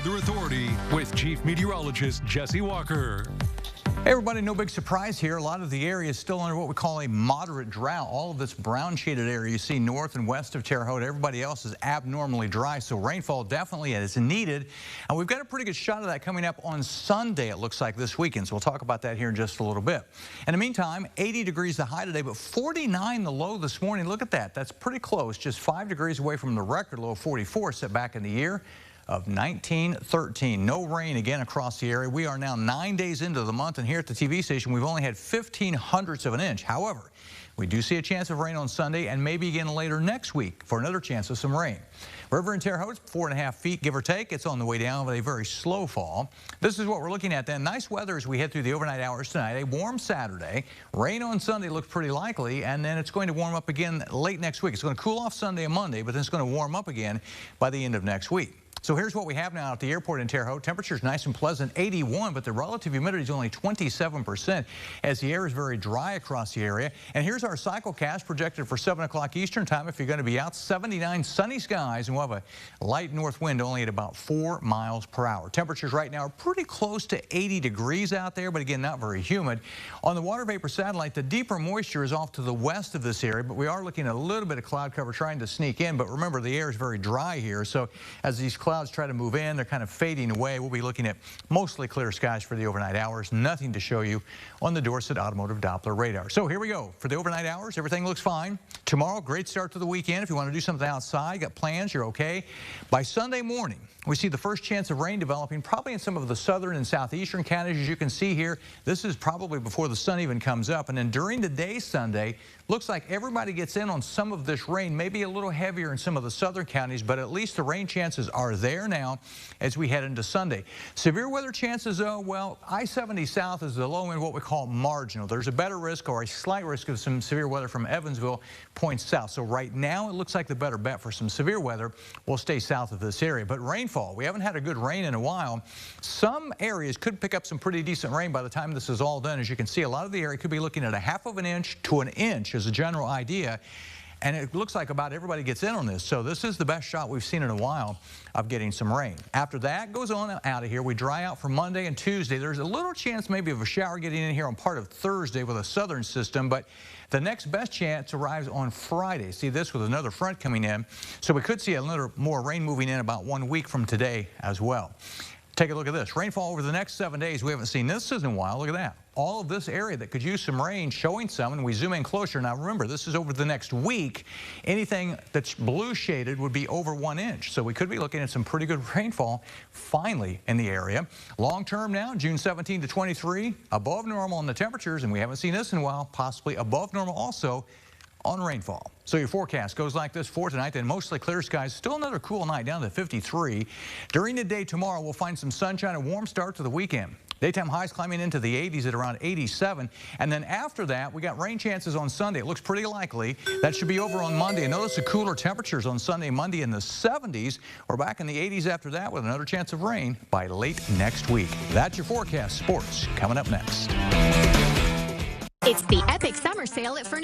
Weather Authority with Chief Meteorologist Jesse Walker. Hey everybody, no big surprise here. A lot of the area is still under what we call a moderate drought. All of this brown shaded area you see north and west of Terre Haute, everybody else is abnormally dry, so rainfall definitely is needed. And we've got a pretty good shot of that coming up on Sunday, it looks like, this weekend. So we'll talk about that here in just a little bit. In the meantime, 80 degrees the high today, but 49 the low this morning. Look at that. That's pretty close, just 5 degrees away from the record low of 44 set back in the year of 1913. No rain again across the area. We are now 9 days into the month, and here at the TV station, we've only had 0.15 of an inch. However, we do see a chance of rain on Sunday and maybe again later next week for another chance of some rain. River in Terre Haute, 4.5 feet, give or take. It's on the way down with a very slow fall. This is what we're looking at then. Nice weather as we head through the overnight hours tonight. A warm Saturday. Rain on Sunday looks pretty likely, and then it's going to warm up again late next week. It's going to cool off Sunday and Monday, but then it's going to warm up again by the end of next week. So here's what we have now at the airport in Terre Haute. Temperature's nice and pleasant, 81, but the relative humidity is only 27% as the air is very dry across the area. And here's our cyclecast projected for 7 o'clock Eastern time if you're going to be out. 79 sunny skies, and we'll have a light north wind only at about 4 miles per hour. Temperatures right now are pretty close to 80 degrees out there, but again, not very humid. On the water vapor satellite, the deeper moisture is off to the west of this area, but we are looking at a little bit of cloud cover trying to sneak in. But remember, the air is very dry here, so as these clouds try to move in, they're kind of fading away. We'll be looking at mostly clear skies for the overnight hours. Nothing to show you on the Dorsett Automotive Doppler radar. So here we go. For the overnight hours, everything looks fine. Tomorrow, great start to the weekend. If you want to do something outside, got plans, you're okay. By Sunday morning, we see the first chance of rain developing probably in some of the southern and southeastern counties. As you can see here, this is probably before the sun even comes up. And then during the day Sunday, looks like everybody gets in on some of this rain, maybe a little heavier in some of the southern counties, but at least the rain chances are there now as we head into Sunday. Severe weather chances, though, well, I-70 south is the low end, what we call marginal. There's a better risk or a slight risk of some severe weather from Evansville points south. So right now, it looks like the better bet for some severe weather will stay south of this area. But rainfall, we haven't had a good rain in a while. Some areas could pick up some pretty decent rain by the time this is all done. As you can see, a lot of the area could be looking at a 1/2 inch to an inch as a general idea. And it looks like about everybody gets in on this. So this is the best shot we've seen in a while of getting some rain. After that goes on out of here, we dry out for Monday and Tuesday. There's a little chance maybe of a shower getting in here on part of Thursday with a southern system, but the next best chance arrives on Friday. See this with another front coming in. So we could see a little more rain moving in about 1 week from today as well. Take a look at this. Rainfall over the next 7 days. We haven't seen this in a while. Look at that. All of this area that could use some rain showing some, and we zoom in closer. Now remember, this is over the next week. Anything that's blue shaded would be over 1 inch. So we could be looking at some pretty good rainfall finally in the area. Long term now, June 17 to 23, above normal in the temperatures, and we haven't seen this in a while, possibly above normal also on rainfall. So your forecast goes like this for tonight, then mostly clear skies. Still another cool night down to 53. During the day tomorrow, we'll find some sunshine, a warm start to the weekend. Daytime highs climbing into the 80s at around 87. And then after that, we got rain chances on Sunday. It looks pretty likely. That should be over on Monday. And notice the cooler temperatures on Sunday and Monday in the 70s. We're back in the 80s after that with another chance of rain by late next week. That's your forecast. Sports coming up next. It's the epic summer sale at Furniture.